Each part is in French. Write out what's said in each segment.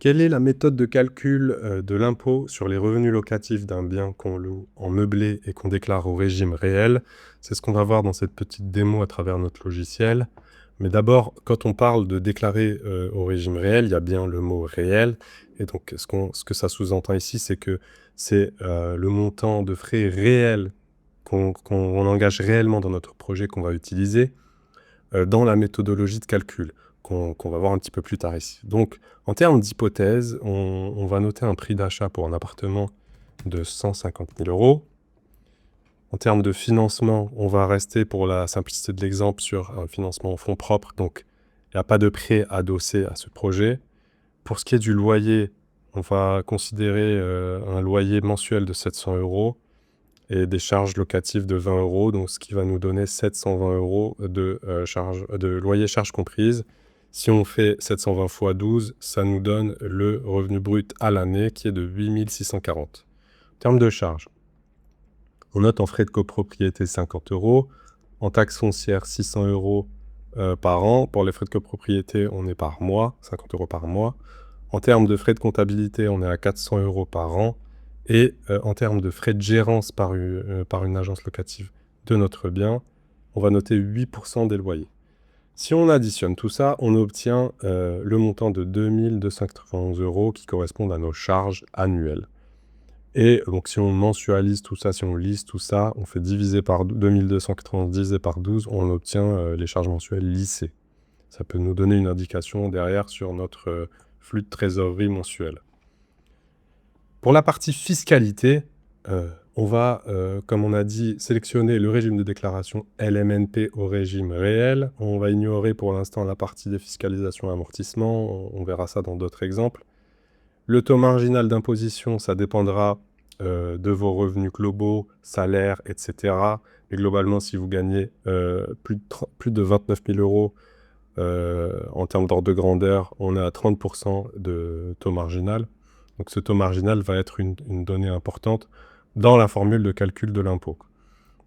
Quelle est la méthode de calcul de l'impôt sur les revenus locatifs d'un bien qu'on loue en meublé et qu'on déclare au régime réel? C'est ce qu'on va voir dans cette petite démo à travers notre logiciel. Mais d'abord, quand on parle de déclarer au régime réel, il y a bien le mot réel. Et donc, ce que ça sous-entend ici, c'est que c'est le montant de frais réels qu'on engage réellement dans notre projet qu'on va utiliser dans la méthodologie de calcul qu'on va voir un petit peu plus tard ici. Donc, en termes d'hypothèse, on va noter un prix d'achat pour un appartement de 150 000 euros. En termes de financement, on va rester pour la simplicité de l'exemple sur un financement en fonds propres, donc il n'y a pas de prêt adossé à ce projet. Pour ce qui est du loyer, on va considérer un loyer mensuel de 700 euros et des charges locatives de 20 euros, donc ce qui va nous donner 720 euros de loyer charges comprises. Si on fait 720 fois 12, ça nous donne le revenu brut à l'année qui est de 8 640. En termes de charges, on note en frais de copropriété 50 euros, en taxes foncières 600 euros par an. Pour les frais de copropriété, on est par mois, 50 euros par mois. En termes de frais de comptabilité, on est à 400 euros par an. Et en termes de frais de gérance par une agence locative de notre bien, on va noter 8% des loyers. Si on additionne tout ça, on obtient le montant de 2 291 euros qui correspondent à nos charges annuelles. Et donc si on mensualise tout ça, si on lisse tout ça, on fait diviser par 2290 divisé par 12, on obtient les charges mensuelles lissées. Ça peut nous donner une indication derrière sur notre flux de trésorerie mensuel. Pour la partie fiscalité, on va, comme on a dit, sélectionner le régime de déclaration LMNP au régime réel. On va ignorer pour l'instant la partie défiscalisation et amortissement. On verra ça dans d'autres exemples. Le taux marginal d'imposition, ça dépendra de vos revenus globaux, salaires, etc. Et globalement, si vous gagnez plus de 29 000 euros en termes d'ordre de grandeur, on est à 30% de taux marginal. Donc ce taux marginal va être une donnée importante dans la formule de calcul de l'impôt.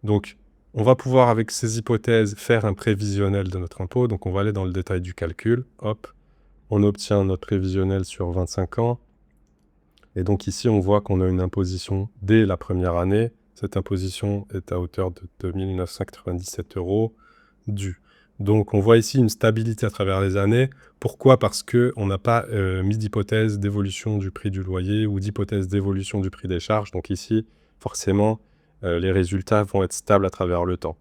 Donc on va pouvoir, avec ces hypothèses, faire un prévisionnel de notre impôt. Donc on va aller dans le détail du calcul. Hop, on obtient notre prévisionnel sur 25 ans. Et donc ici, on voit qu'on a une imposition dès la première année. Cette imposition est à hauteur de 2 997 euros due. Donc on voit ici une stabilité à travers les années. Pourquoi? Parce qu'on n'a pas mis d'hypothèse d'évolution du prix du loyer ou d'hypothèse d'évolution du prix des charges. Donc ici, forcément, les résultats vont être stables à travers le temps.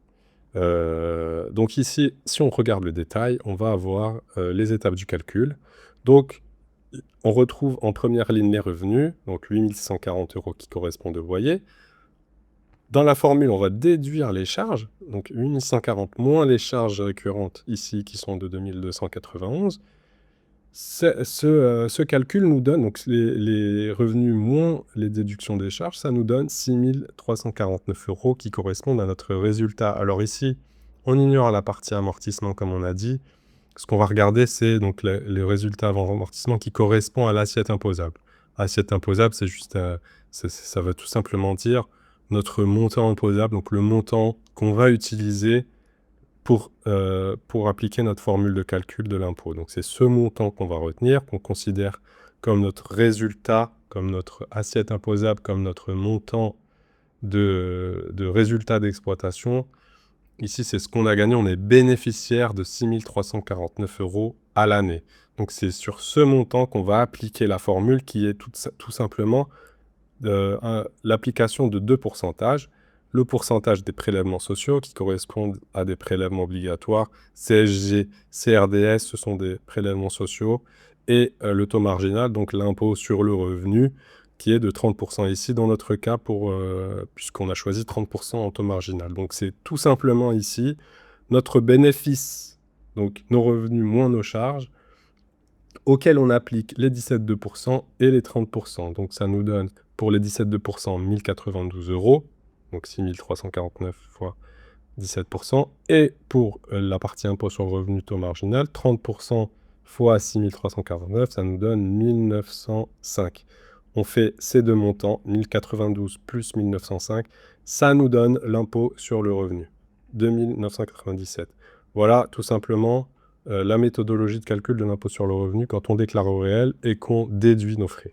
Donc ici, si on regarde le détail, on va avoir les étapes du calcul. Donc, on retrouve en première ligne les revenus, donc 8 140 euros qui correspondent au loyer. Dans la formule, on va déduire les charges, donc 8 140 moins les charges récurrentes ici qui sont de 2 291. Ce calcul nous donne, donc les revenus moins les déductions des charges, ça nous donne 6 349 euros qui correspondent à notre résultat. Alors ici, on ignore la partie amortissement comme on a dit. Ce qu'on va regarder, c'est donc les résultats avant amortissement qui correspond à l'assiette imposable. Assiette imposable, c'est juste, ça veut tout simplement dire notre montant imposable, donc le montant qu'on va utiliser pour appliquer notre formule de calcul de l'impôt. Donc c'est ce montant qu'on va retenir, qu'on considère comme notre résultat, comme notre assiette imposable, comme notre montant de résultat d'exploitation. Ici, c'est ce qu'on a gagné. On est bénéficiaire de 6 349 euros à l'année. Donc, c'est sur ce montant qu'on va appliquer la formule qui est tout simplement l'application de deux pourcentages. Le pourcentage des prélèvements sociaux qui correspondent à des prélèvements obligatoires. CSG, CRDS, ce sont des prélèvements sociaux. Et le taux marginal, donc l'impôt sur le revenu, qui est de 30% ici dans notre cas, puisqu'on a choisi 30% en taux marginal. Donc c'est tout simplement ici notre bénéfice, donc nos revenus moins nos charges, auxquels on applique les 17,2% et les 30%. Donc ça nous donne pour les 17,2% 1092 euros, donc 6 349 fois 17%, et pour la partie impôt sur le revenu taux marginal, 30% fois 6 349, ça nous donne 1905. On fait ces deux montants, 1092 plus 1905, ça nous donne l'impôt sur le revenu, 2997. Voilà tout simplement la méthodologie de calcul de l'impôt sur le revenu quand on déclare au réel et qu'on déduit nos frais.